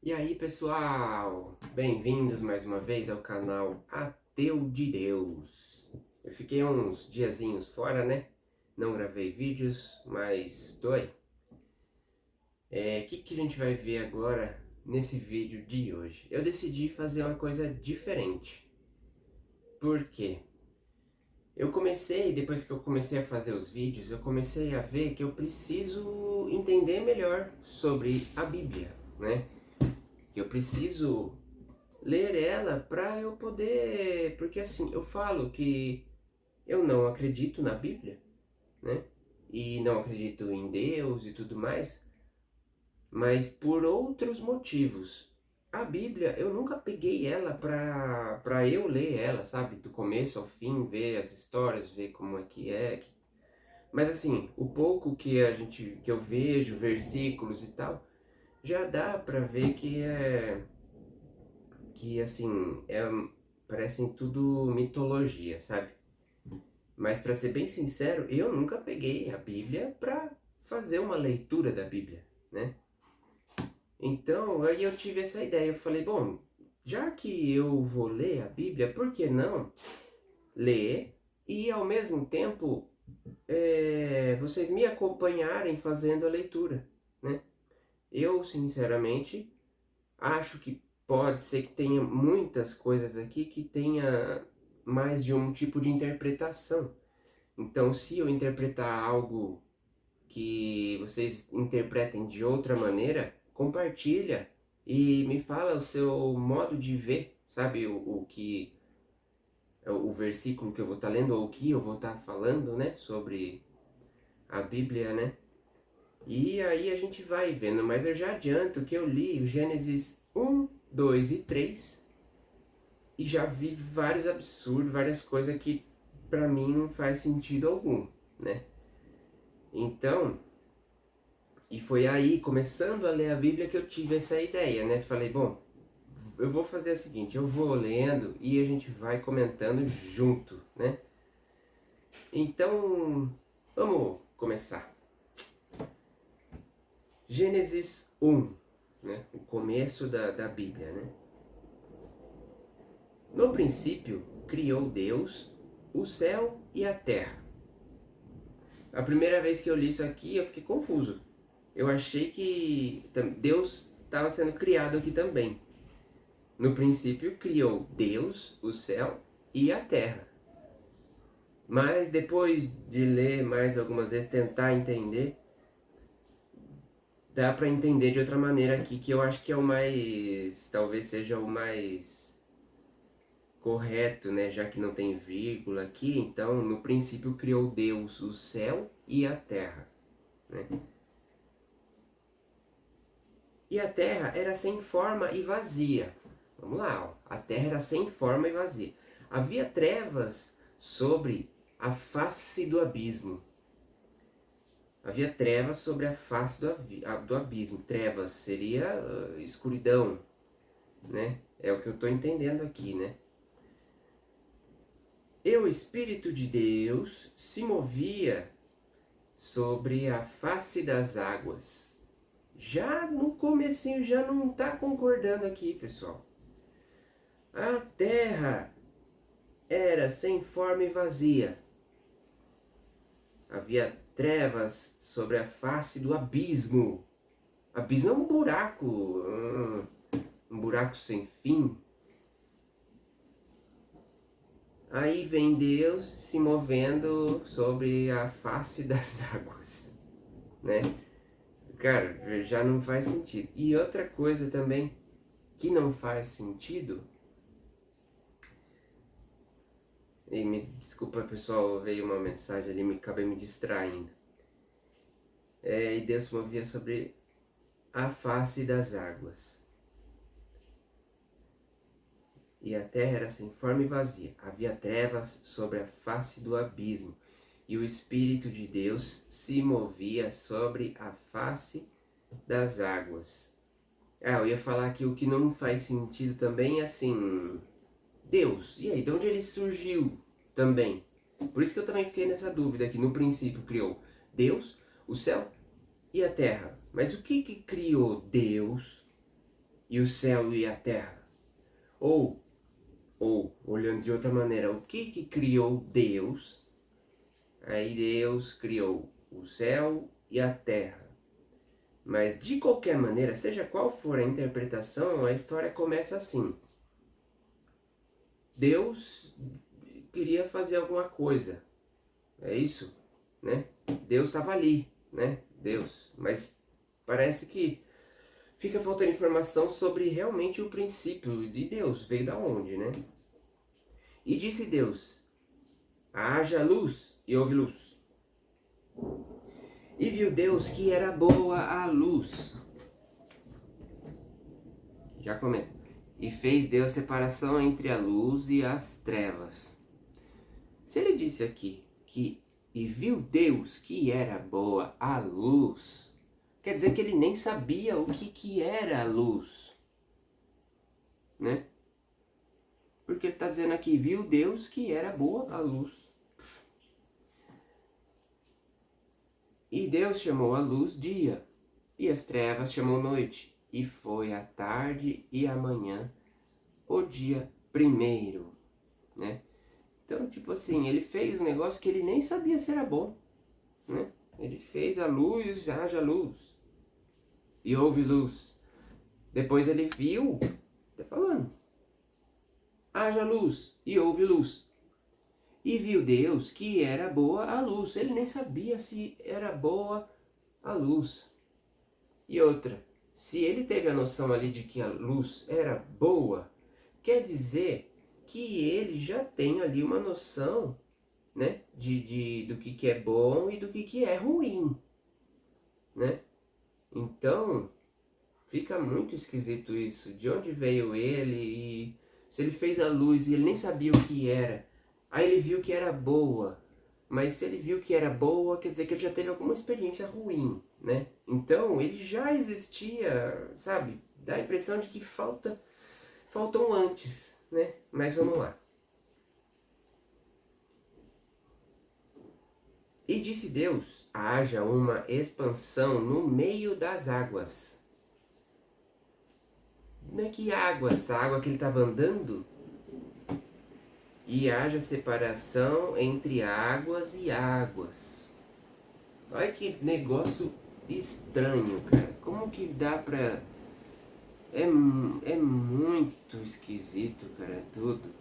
E aí, pessoal, bem-vindos mais uma vez ao canal Ateu de Deus. Eu fiquei uns diazinhos fora, né? Não gravei vídeos, mas estou aí. Que a gente vai ver agora nesse vídeo de hoje? Eu decidi fazer uma coisa diferente. Por quê? Depois que eu comecei a fazer os vídeos, eu comecei a ver que eu preciso entender melhor sobre a Bíblia, né? Que eu preciso ler ela para eu poder, porque assim, eu falo que eu não acredito na Bíblia, né? E não acredito em Deus e tudo mais, mas por outros motivos. A Bíblia, eu nunca peguei ela para eu ler ela, sabe? Do começo ao fim, ver as histórias, ver como é que é. Mas assim, o pouco que eu vejo, versículos e tal, já dá para ver que assim, parecem tudo mitologia, sabe? Mas para ser bem sincero, eu nunca peguei a Bíblia para fazer uma leitura da Bíblia, né? Então, aí eu tive essa ideia, eu falei, bom, já que eu vou ler a Bíblia, por que não ler e ao mesmo tempo vocês me acompanharem fazendo a leitura, né? Eu, sinceramente, acho que pode ser que tenha muitas coisas aqui que tenha mais de um tipo de interpretação. Então, se eu interpretar algo que vocês interpretem de outra maneira, compartilha e me fala o seu modo de ver, sabe? O versículo que eu vou estar lendo ou o que eu vou estar falando, né? Sobre a Bíblia, né? E aí a gente vai vendo, mas eu já adianto que eu li o Gênesis 1, 2 e 3 e já vi vários absurdos, várias coisas que para mim não faz sentido algum, né? Então, e foi aí, começando a ler a Bíblia, que eu tive essa ideia, né? Falei, bom, eu vou fazer o seguinte, eu vou lendo e a gente vai comentando junto, né? Então, vamos começar. Gênesis 1, né? O começo da Bíblia, né? No princípio, criou Deus o céu e a terra. A primeira vez que eu li isso aqui, eu fiquei confuso. Eu achei que Deus estava sendo criado aqui também. No princípio, criou Deus o céu e a terra. Mas depois de ler mais algumas vezes, tentar entender, dá para entender de outra maneira aqui, que eu acho que é o mais, talvez seja o mais correto, né? Já que não tem vírgula aqui, então no princípio criou Deus o céu e a terra, né? E a terra era sem forma e vazia. Vamos lá, ó. A terra era sem forma e vazia. Havia trevas sobre a face do abismo. Havia trevas sobre a face do abismo. Trevas seria escuridão, né? É o que eu estou entendendo aqui, né? E o Espírito de Deus se movia sobre a face das águas. Já no comecinho, já não está concordando aqui, pessoal. A terra era sem forma e vazia. Havia trevas sobre a face do abismo. Abismo é um buraco, um buraco sem fim. Aí vem Deus se movendo sobre a face das águas, né? Cara, já não faz sentido. E outra coisa também que não faz sentido, e me desculpa pessoal, veio uma mensagem ali, acabei me distraindo. E Deus se movia sobre a face das águas. E a terra era sem forma e vazia. Havia trevas sobre a face do abismo. E o Espírito de Deus se movia sobre a face das águas. Eu ia falar que o que não faz sentido também é assim... Deus, e aí, de onde ele surgiu também? Por isso que eu também fiquei nessa dúvida, que no princípio criou Deus, o céu e a terra. Mas o que criou Deus e o céu e a terra? Ou, olhando de outra maneira, o que criou Deus? Aí Deus criou o céu e a terra. Mas de qualquer maneira, seja qual for a interpretação, a história começa assim. Deus queria fazer alguma coisa. É isso, né? Deus estava ali, né? Deus. Mas parece que fica faltando informação sobre realmente o princípio de Deus. Veio da onde, né? E disse Deus: haja luz, e houve luz. E viu Deus que era boa a luz. Já comenta. E fez Deus separação entre a luz e as trevas. Se ele disse aqui que e viu Deus que era boa a luz, quer dizer que ele nem sabia o que era a luz, né? Porque ele está dizendo aqui, viu Deus que era boa a luz. E Deus chamou a luz dia, e as trevas chamou noite. E foi a tarde e a manhã, o dia primeiro, né? Então, tipo assim, ele fez um negócio que ele nem sabia se era bom, né? Ele fez a luz, haja luz. E houve luz. Depois ele viu, tá falando, haja luz, e houve luz. E viu Deus que era boa a luz. Ele nem sabia se era boa a luz. E outra, se ele teve a noção ali de que a luz era boa, quer dizer que ele já tem ali uma noção, né, do que é bom e do que é ruim, né? Então, fica muito esquisito isso. De onde veio ele? E se ele fez a luz e ele nem sabia o que era, aí ele viu que era boa. Mas se ele viu que era boa, quer dizer que ele já teve alguma experiência ruim, né? Então, ele já existia, sabe? Dá a impressão de que faltam antes, né? Mas vamos lá. E disse Deus, haja uma expansão no meio das águas. Como é que águas? A água que ele estava andando? E haja separação entre águas e águas. Olha que negócio estranho, cara. Como que dá pra... É muito esquisito, cara, tudo.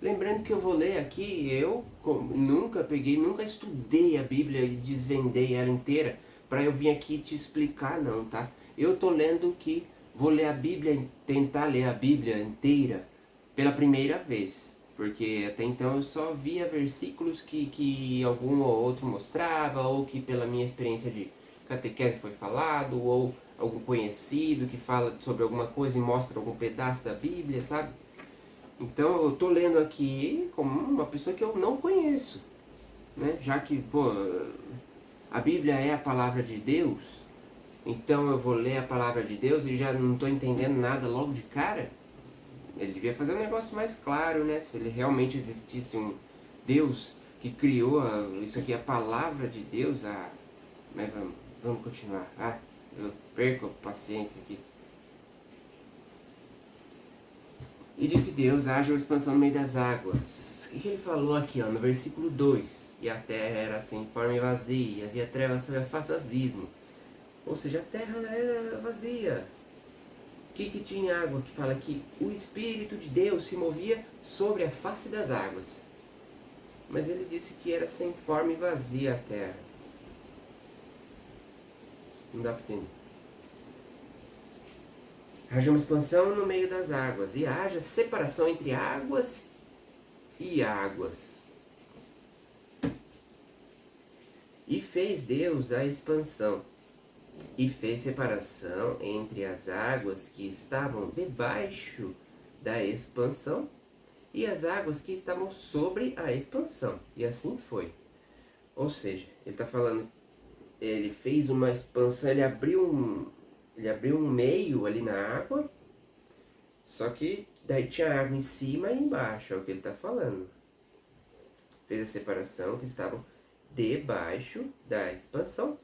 Lembrando que eu vou ler aqui, eu nunca estudei a Bíblia e desvendei ela inteira para eu vir aqui te explicar não, tá? Eu tô lendo que vou ler a Bíblia, tentar ler a Bíblia inteira pela primeira vez. Porque até então eu só via versículos que algum ou outro mostrava, ou que pela minha experiência de catequese foi falado, ou algum conhecido que fala sobre alguma coisa e mostra algum pedaço da Bíblia, sabe? Então eu tô lendo aqui como uma pessoa que eu não conheço, né? Já que, pô, a Bíblia é a palavra de Deus, então eu vou ler a palavra de Deus e já não tô entendendo nada logo de cara. Ele devia fazer um negócio mais claro, né? Se ele realmente existisse um Deus que criou isso aqui, a palavra de Deus, mas vamos continuar. Eu perco a paciência aqui. E disse Deus, haja uma expansão no meio das águas. O que ele falou aqui, ó, no versículo 2? E a terra era sem forma e vazia, e havia trevas sobre a face do abismo. Ou seja, a terra era vazia. O que tinha água? Que fala que o Espírito de Deus se movia sobre a face das águas. Mas ele disse que era sem forma e vazia a terra. Não dá para entender. Haja uma expansão no meio das águas, e haja separação entre águas e águas. E fez Deus a expansão, e fez separação entre as águas que estavam debaixo da expansão e as águas que estavam sobre a expansão. E assim foi. Ou seja, ele está falando, ele fez uma expansão, ele abriu um meio ali na água, só que daí tinha água em cima e embaixo, é o que ele está falando. Fez a separação que estavam debaixo da expansão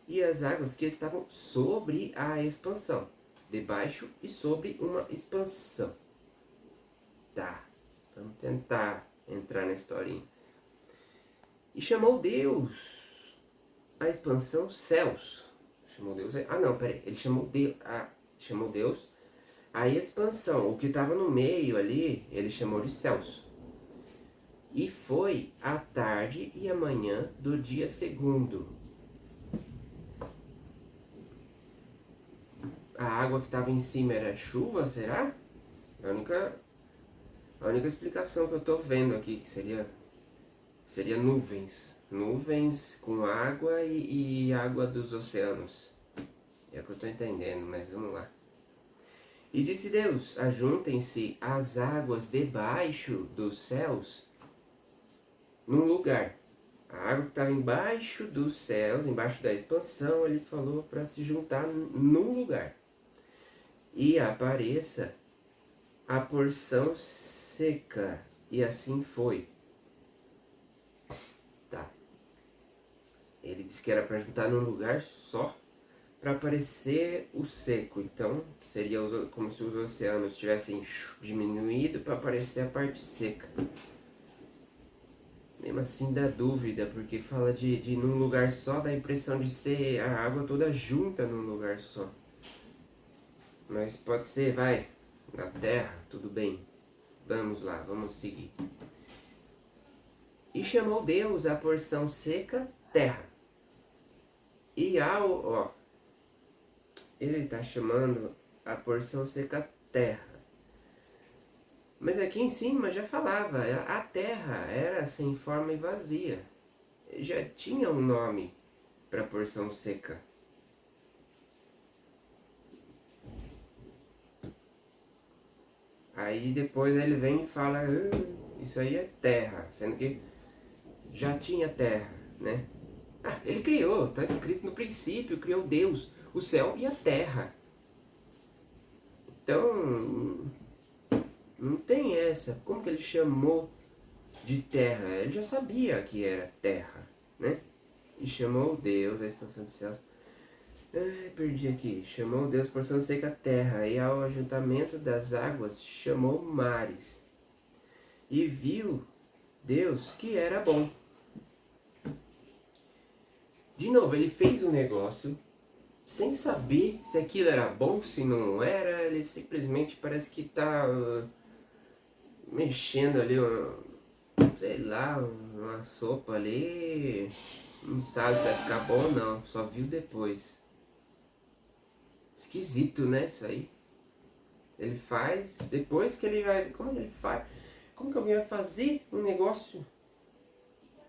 e as águas que estavam sobre a expansão. debaixo e sobre uma expansão. Tá, vamos tentar entrar na historinha. E chamou Deus a expansão céus. Chamou Deus. Ele chamou Deus a expansão. O que estava no meio ali, ele chamou de céus. E foi a tarde e a manhã do dia segundo. A água que estava em cima era chuva, será? A única explicação que eu estou vendo aqui, que seria nuvens. Nuvens com água e água dos oceanos. É o que eu estou entendendo, mas vamos lá. E disse Deus, ajuntem-se as águas debaixo dos céus num lugar. A água que estava embaixo dos céus, embaixo da expansão, ele falou para se juntar num lugar. E apareça a porção seca. E assim foi. Tá. Ele disse que era para juntar num lugar só, para aparecer o seco. Então, seria como se os oceanos tivessem diminuído para aparecer a parte seca. Mesmo assim dá dúvida, porque fala de num lugar só, dá a impressão de ser a água toda junta num lugar só. Mas pode ser, vai, na terra, tudo bem. Vamos lá, vamos seguir. E chamou Deus a porção seca terra. E ele está chamando a porção seca terra. Mas aqui em cima já falava, a terra era sem forma e vazia. Já tinha um nome para a porção seca. Aí depois ele vem e fala, isso aí é terra, sendo que já tinha terra, né? Ele criou, está escrito no princípio, criou Deus, o céu e a terra. Então, não tem essa. Como que ele chamou de terra? Ele já sabia que era terra, né? E chamou Deus, a expansão dos céus. Perdi aqui. Chamou Deus, porção seca, terra. E ao ajuntamento das águas, chamou mares. E viu Deus que era bom. De novo, ele fez um negócio sem saber se aquilo era bom, se não era. Ele simplesmente parece que está mexendo ali, sei lá, uma sopa ali. Não sabe se vai ficar bom ou não, só viu depois. Esquisito, né, isso aí? Ele faz, depois que ele vai... Como ele faz? Como que alguém vai fazer um negócio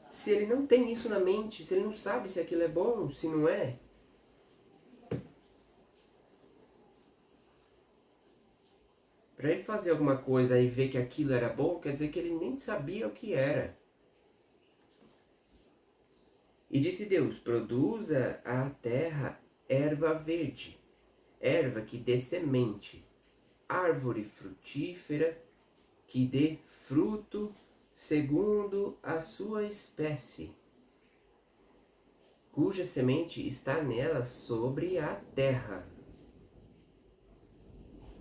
se ele não tem isso na mente? Se ele não sabe se aquilo é bom, se não é? Para ele fazer alguma coisa e ver que aquilo era bom, quer dizer que ele nem sabia o que era. E disse Deus, produza a terra erva verde, erva que dê semente, árvore frutífera que dê fruto segundo a sua espécie, cuja semente está nela sobre a terra.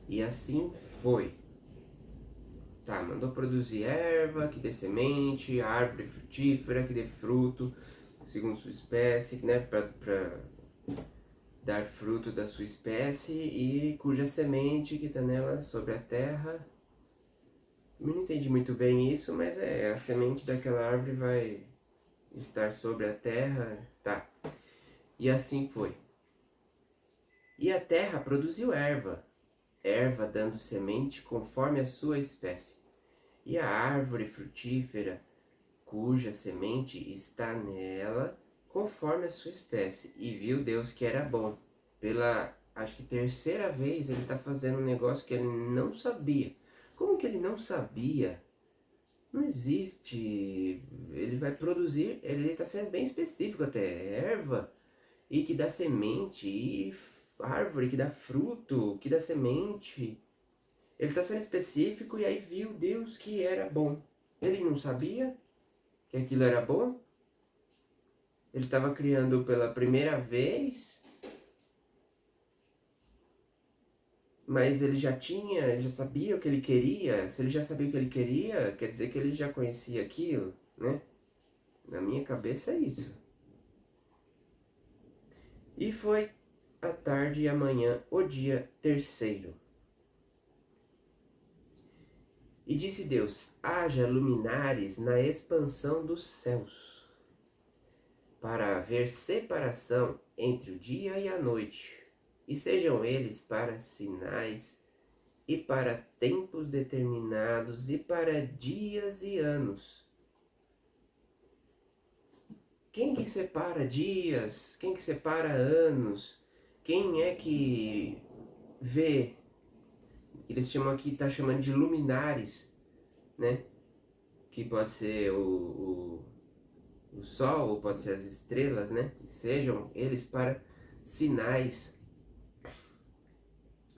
E assim foi. Tá, mandou produzir erva que dê semente, árvore frutífera que dê fruto segundo sua espécie, né, para dar fruto da sua espécie, e cuja semente que está nela sobre a terra. Eu não entendi muito bem isso, mas a semente daquela árvore vai estar sobre a terra, tá. E assim foi. E a terra produziu erva, erva dando semente conforme a sua espécie, e a árvore frutífera, cuja semente está nela, conforme a sua espécie. E viu Deus que era bom. Pela, acho que terceira vez, ele está fazendo um negócio que ele não sabia. Como que ele não sabia? Não existe. Ele vai produzir, ele está sendo bem específico até, erva, e que dá semente, e árvore que dá fruto, que dá semente. Ele está sendo específico, e aí viu Deus que era bom. Ele não sabia que aquilo era bom? Ele estava criando pela primeira vez. Mas ele já sabia o que ele queria. Se ele já sabia o que ele queria, quer dizer que ele já conhecia aquilo, né? Na minha cabeça é isso. E foi a tarde e a manhã, o dia terceiro. E disse Deus: haja luminares na expansão dos céus, para haver separação entre o dia e a noite, e sejam eles para sinais, e para tempos determinados, e para dias e anos. Quem que separa dias? Quem que separa anos? Quem é que vê? Eles chamam aqui, tá chamando de luminares, né? Que pode ser o sol, ou pode ser as estrelas, né? Sejam eles para sinais.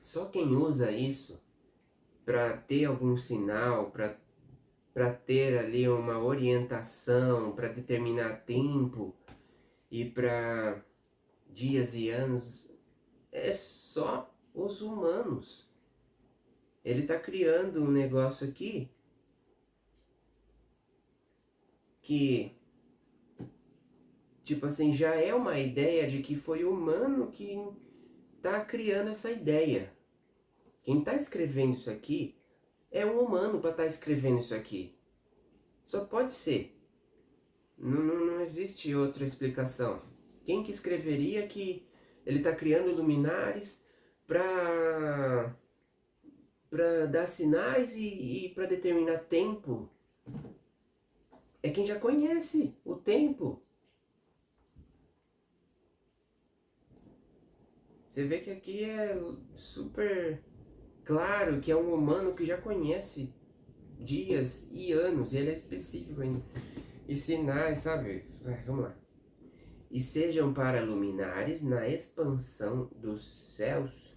Só quem usa isso para ter algum sinal, para ter ali uma orientação, para determinar tempo e para dias e anos, é só os humanos. Ele está criando um negócio aqui que, tipo assim, já é uma ideia de que foi o humano que está criando essa ideia. Quem está escrevendo isso aqui é um humano para estar escrevendo isso aqui. Só pode ser. Não existe outra explicação. Quem que escreveria que ele está criando luminares para dar sinais e para determinar tempo? É quem já conhece o tempo. Você vê que aqui é super claro que é um humano que já conhece dias e anos, e ele é específico ainda. E sinais, sabe? Vamos lá. E sejam para luminares na expansão dos céus,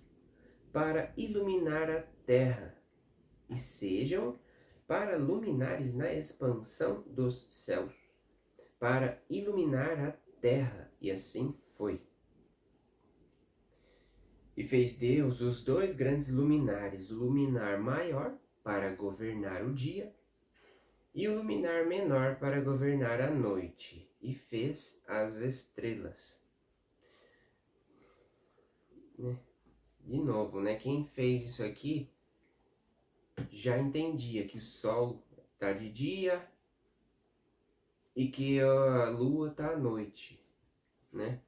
para iluminar a terra. E sejam para luminares na expansão dos céus, para iluminar a terra. E assim foi. E fez Deus os dois grandes luminares, o luminar maior para governar o dia, e o luminar menor para governar a noite, e fez as estrelas. Né? De novo, né? Quem fez isso aqui já entendia que o sol está de dia e que a lua está à noite, né?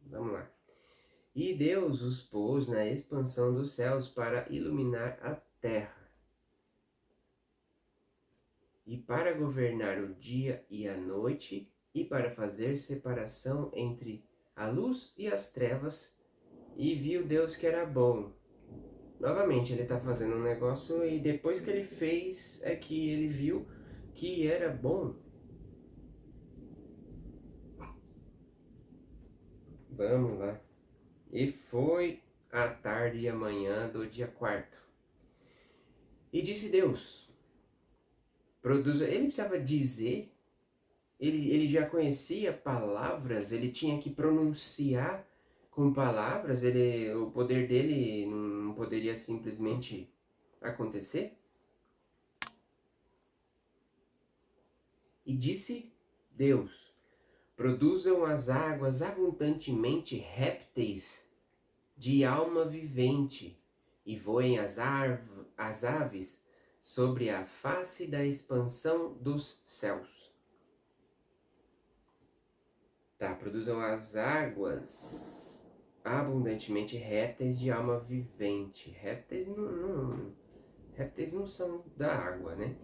Vamos lá. E Deus os pôs na expansão dos céus para iluminar a terra, e para governar o dia e a noite, e para fazer separação entre a luz e as trevas, e viu Deus que era bom. Novamente, ele está fazendo um negócio e depois que ele fez é que ele viu que era bom. Vamos lá. E foi a tarde e a manhã do dia quarto. E disse Deus, produza. Ele precisava dizer, ele já conhecia palavras, ele tinha que pronunciar com palavras, o poder dele não poderia simplesmente acontecer. E disse Deus, produzam as águas abundantemente répteis de alma vivente, e voem as aves sobre a face da expansão dos céus. Tá, produzam as águas abundantemente répteis de alma vivente. Répteis não são da água, né?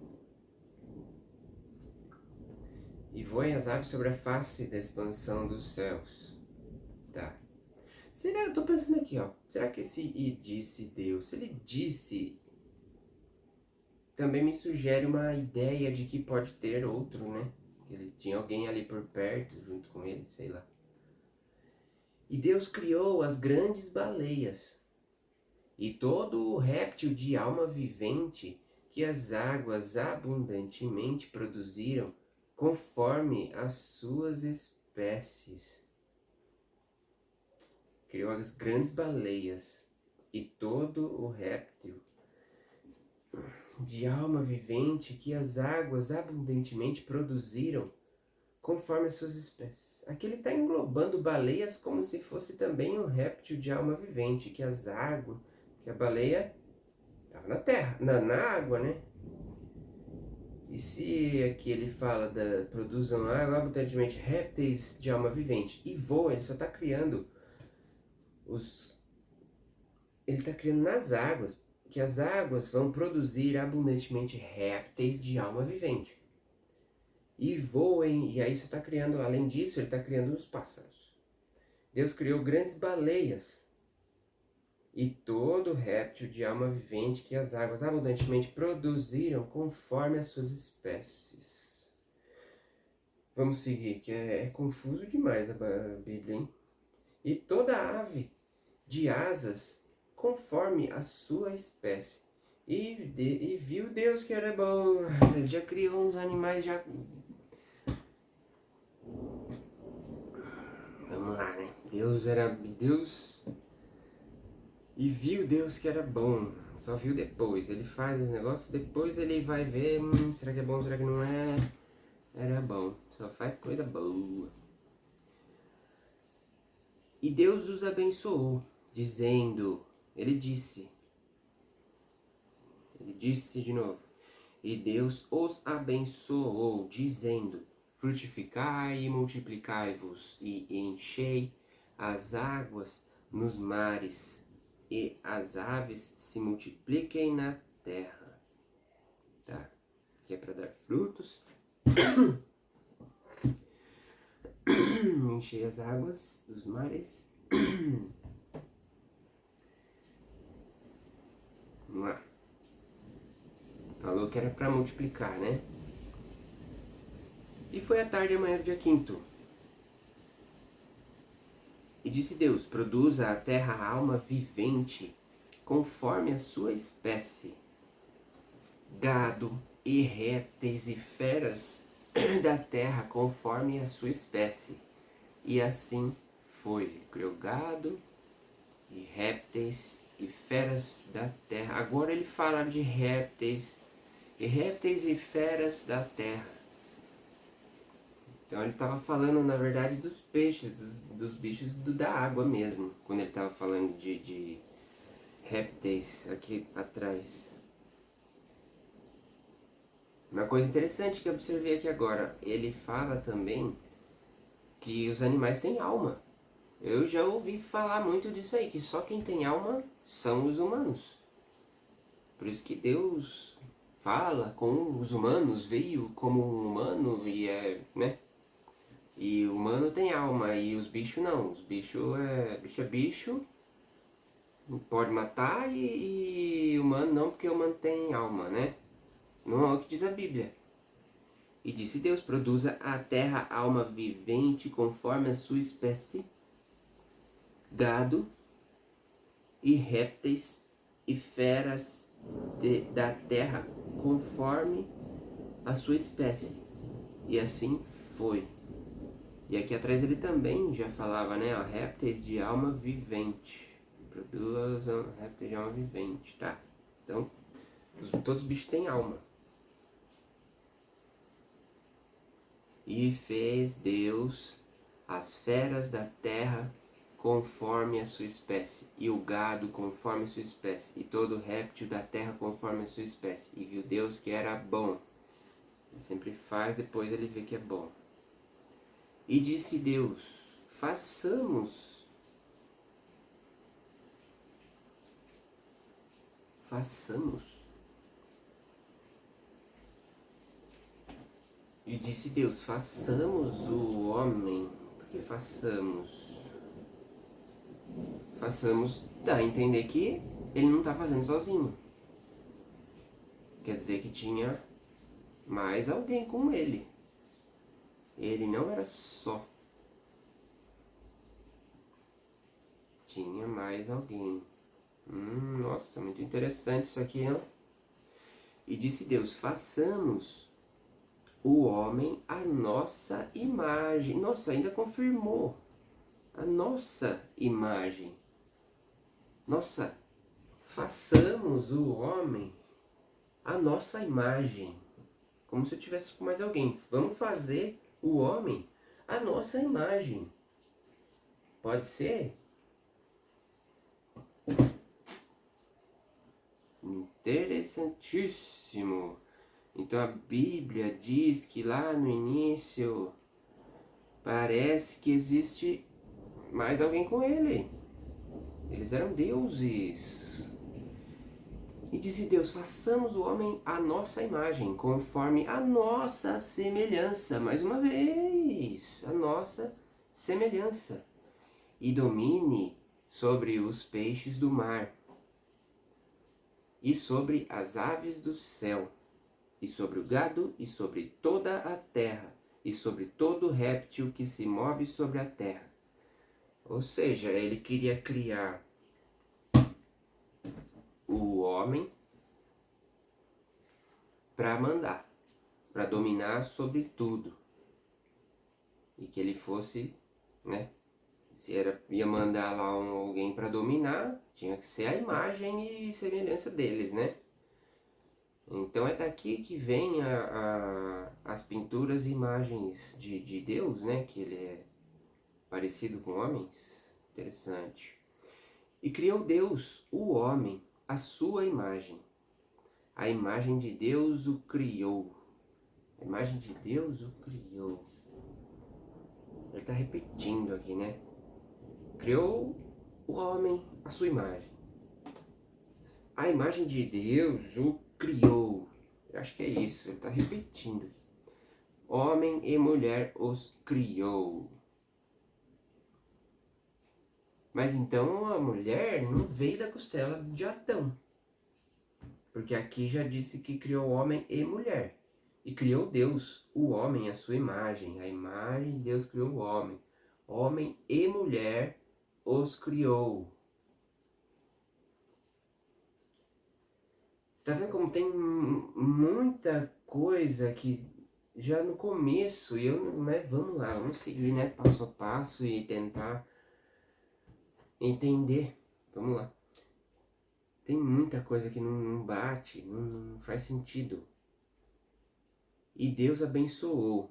E voem as aves sobre a face da expansão dos céus. Tá. Será, eu tô pensando aqui, ó. Será que esse e disse Deus, se ele disse, também me sugere uma ideia de que pode ter outro, né? Que ele tinha alguém ali por perto, junto com ele, sei lá. E Deus criou as grandes baleias e todo o réptil de alma vivente que as águas abundantemente produziram, conforme as suas espécies. Criou as grandes baleias. e todo o réptil de alma vivente que as águas abundantemente produziram, conforme as suas espécies. Aqui ele está englobando baleias como se fosse também um réptil de alma vivente, que as águas, que a baleia estava na terra, na água, né? E se aqui ele fala produzam água abundantemente répteis de alma vivente e voam, ele só está criando ele está criando nas águas, que as águas vão produzir abundantemente répteis de alma vivente. E voem, e aí você está criando, além disso, ele está criando os pássaros. Deus criou grandes baleias e todo réptil de alma vivente que as águas abundantemente produziram conforme as suas espécies. Vamos seguir, que é confuso demais a Bíblia, hein? E toda ave de asas conforme a sua espécie. E viu Deus que era bom. Ele já criou uns animais já... Vamos lá, né? Deus... E viu Deus que era bom. Só viu depois. Ele faz os negócios, depois ele vai ver... será que é bom, será que não é? Era bom. Só faz coisa boa. E Deus os abençoou, dizendo... Ele disse de novo. E Deus os abençoou, dizendo: frutificai e multiplicai-vos, e enchei as águas nos mares, e as aves se multipliquem na terra. Tá? Que é para dar frutos. Enchei as águas dos mares. Vamos lá. Falou que era para multiplicar, né? E foi à tarde e amanhã do dia 5º. E disse Deus: produza a terra alma vivente, conforme a sua espécie, gado e répteis e feras da terra, conforme a sua espécie. E assim foi. Criou gado e répteis e feras da terra. Agora ele fala de répteis e feras da terra. Então ele estava falando, na verdade, dos peixes, dos bichos da água mesmo, quando ele estava falando de répteis aqui atrás. Uma coisa interessante que eu observei aqui agora, ele fala também que os animais têm alma. Eu já ouvi falar muito disso aí, que só quem tem alma são os humanos. Por isso que Deus fala com os humanos, veio como um humano e né? E o humano tem alma e os bichos não. Os bichos é bicho, pode matar e humano não, porque o humano tem alma, né? Não é o que diz a Bíblia. E disse Deus: produza a terra alma vivente conforme a sua espécie, gado e répteis e feras da terra conforme a sua espécie. E assim foi. E aqui atrás ele também já falava, né? Ó, répteis de alma vivente. Produzam répteis de alma vivente, tá? Então, todos os bichos têm alma. E fez Deus as feras da terra conforme a sua espécie, e o gado conforme a sua espécie, e todo réptil da terra conforme a sua espécie. E viu Deus que era bom. Ele sempre faz, depois ele vê que é bom. E disse Deus: façamos E disse Deus: façamos o homem. Por que façamos dá a entender que ele não está fazendo sozinho. Quer dizer que tinha mais alguém com ele. Ele não era só. Tinha mais alguém. Nossa, muito interessante isso aqui, hein? E disse Deus: façamos o homem à nossa imagem. Nossa, ainda confirmou. A nossa imagem. Nossa façamos o homem a nossa imagem. Como se eu tivesse com mais alguém. Vamos fazer o homem a nossa imagem. Pode ser? Interessantíssimo. Então a Bíblia diz que lá no início parece que existe mais alguém com ele. Eles eram deuses. E disse Deus, façamos o homem à nossa imagem, conforme a nossa semelhança. Mais uma vez, a nossa semelhança. E domine sobre os peixes do mar, e sobre as aves do céu, e sobre o gado, e sobre toda a terra, e sobre todo réptil que se move sobre a terra. Ou seja, ele queria criar o homem para mandar, para dominar sobre tudo. E que ele fosse, né? Se ia mandar lá alguém para dominar, tinha que ser a imagem e semelhança deles, né? Então é daqui que vem as pinturas e imagens de Deus, né? Que ele é parecido com homens. Interessante. E criou Deus, o homem, a sua imagem. A imagem de Deus o criou. A imagem de Deus o criou. Ele está repetindo aqui, né? Criou o homem, a sua imagem. A imagem de Deus o criou. Eu acho que é isso, ele está repetindo aqui. Homem e mulher os criou. Mas então a mulher não veio da costela de Adão. Porque aqui já disse que criou homem e mulher. E criou Deus, o homem, a sua imagem. A imagem de Deus criou o homem. Homem e mulher os criou. Você tá vendo como tem muita coisa que já no começo, e eu, mas vamos lá, vamos seguir, né, passo a passo e tentar entender. Vamos lá. Tem muita coisa que não bate, não faz sentido. E Deus abençoou.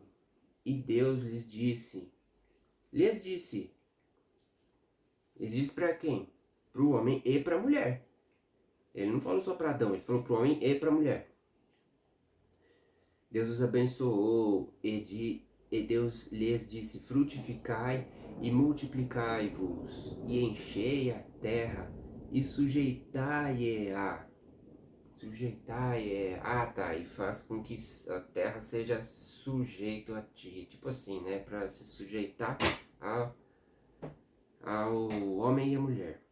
E Deus lhes disse. Lhes disse para quem? Para o homem e para a mulher. Ele não falou só para Adão, ele falou para o homem e para a mulher. Deus os abençoou e Deus lhes disse, frutificai e multiplicai-vos, e enchei a terra, e sujeitai-a. Sujeitai-a, tá, e faz com que a terra seja sujeito a ti. Tipo assim, né, para se sujeitar ao homem e à mulher.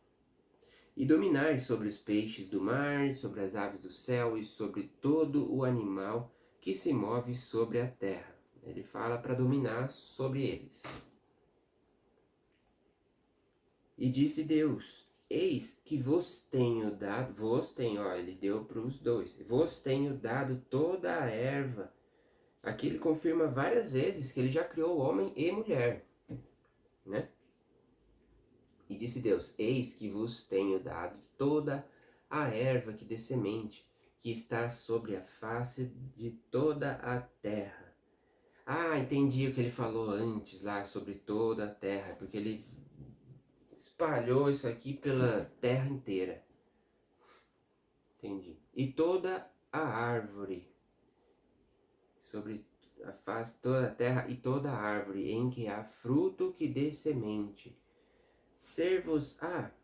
E dominai sobre os peixes do mar, sobre as aves do céu, e sobre todo o animal que se move sobre a terra. Ele fala para dominar sobre eles. E disse Deus, eis que vos tenho dado, ele deu para os dois, vos tenho dado toda a erva. Aqui ele confirma várias vezes que ele já criou homem e mulher, né? E disse Deus, eis que vos tenho dado toda a erva que dê semente, que está sobre a face de toda a terra. Ah, entendi o que ele falou antes lá sobre toda a terra, porque ele espalhou isso aqui pela terra inteira. Entendi. E toda a árvore, sobre a face toda a terra e toda a árvore em que há fruto que dê semente, ser-vos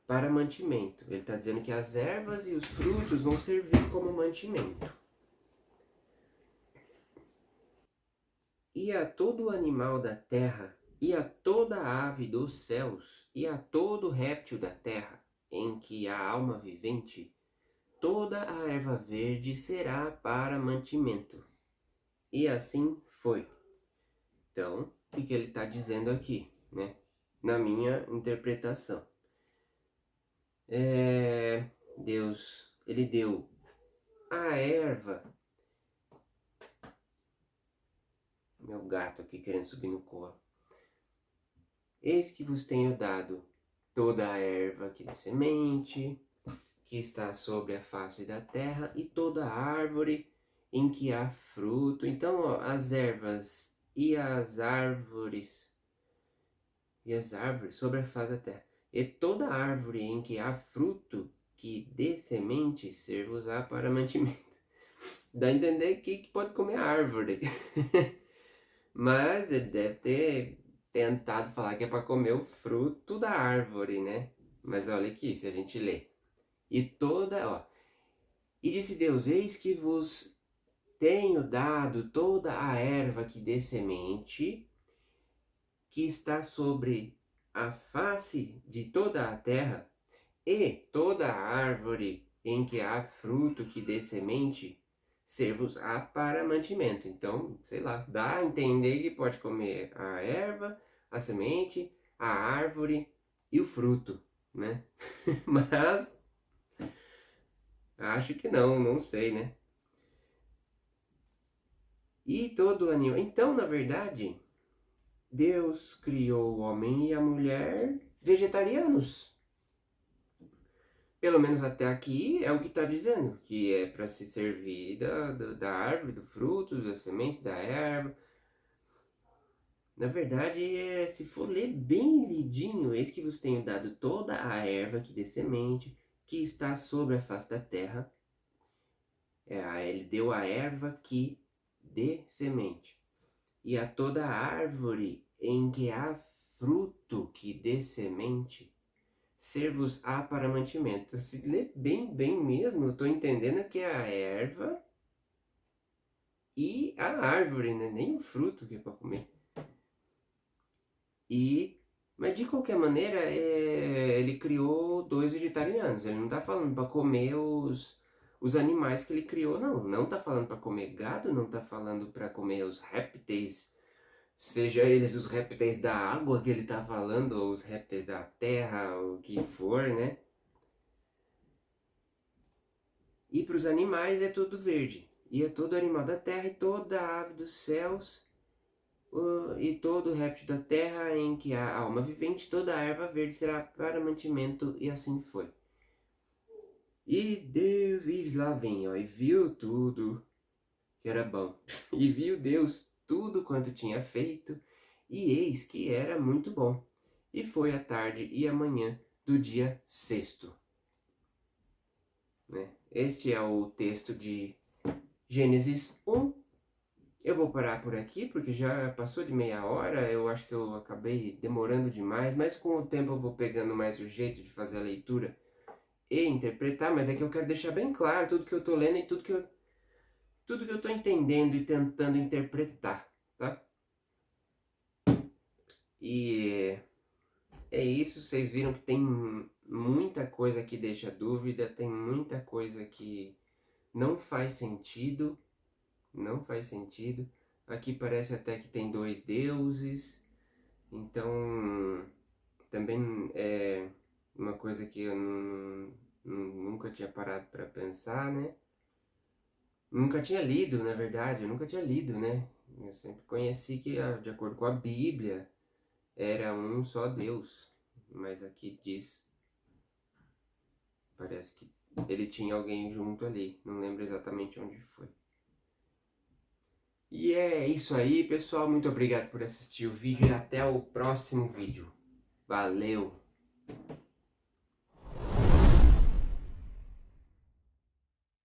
para mantimento. Ele está dizendo que as ervas e os frutos vão servir como mantimento. E a todo animal da terra, e a toda ave dos céus, e a todo réptil da terra, em que há alma vivente, toda a erva verde será para mantimento. E assim foi. Então, o que ele está dizendo aqui, né? Na minha interpretação. Deus, ele deu a erva. Meu gato aqui querendo subir no colo. Eis que vos tenho dado toda a erva que dá semente, que está sobre a face da terra, e toda árvore em que há fruto. Então, ó, as ervas e as árvores sobre a face da terra, e toda árvore em que há fruto que dê semente, servos-á para mantimento. Dá a entender que pode comer a árvore. Mas ele deve ter tentado falar que é para comer o fruto da árvore, né? Mas olha aqui, se a gente lê. E disse Deus: Eis que vos tenho dado toda a erva que dê semente, que está sobre a face de toda a terra, e toda a árvore em que há fruto que dê semente, ser-vos-á para mantimento. Então, sei lá, dá a entender que pode comer a erva, a semente, a árvore e o fruto, né? Mas acho que não, não sei, né? E todo animal. Então, na verdade, Deus criou o homem e a mulher vegetarianos. Pelo menos até aqui é o que está dizendo, que é para se servir da árvore, do fruto, da semente, da erva. Na verdade, se for ler bem lidinho, eis que vos tenho dado toda a erva que dê semente, que está sobre a face da terra. Ele deu a erva que dê semente. E a toda árvore em que há fruto que dê semente, ser-vos-á para mantimento. Se ler bem mesmo, eu estou entendendo que é a erva e a árvore, né? Nem o fruto que é para comer. Mas de qualquer maneira, ele criou dois vegetarianos. Ele não está falando para comer os animais que ele criou, não. Não está falando para comer gado, não está falando para comer os répteis, seja eles os répteis da água que ele está falando, ou os répteis da terra, o que for, né? E para os animais é tudo verde. E é todo animal da terra e toda ave dos céus, e todo réptil da terra em que há alma vivente, toda erva verde será para mantimento, e assim foi. E Deus, e lá vem, ó, e viu tudo que era bom. E viu Deus tudo quanto tinha feito, e eis que era muito bom. E foi a tarde e a manhã do dia sexto. Né? Este é o texto de Gênesis 1. Eu vou parar por aqui, porque já passou de meia hora, eu acho que eu acabei demorando demais, mas com o tempo eu vou pegando mais o jeito de fazer a leitura e interpretar, mas é que eu quero deixar bem claro tudo que eu tô lendo e tudo que eu tô entendendo e tentando interpretar, tá? E é isso, vocês viram que tem muita coisa que deixa dúvida, tem muita coisa que não faz sentido, não faz sentido. Aqui parece até que tem dois deuses, então também é uma coisa que eu nunca tinha parado para pensar, né? Nunca tinha lido, na verdade, eu nunca tinha lido, né? Eu sempre conheci que, de acordo com a Bíblia, era um só Deus, mas aqui diz, parece que ele tinha alguém junto ali, não lembro exatamente onde foi. E é isso aí, pessoal. Muito obrigado por assistir o vídeo e até o próximo vídeo. Valeu!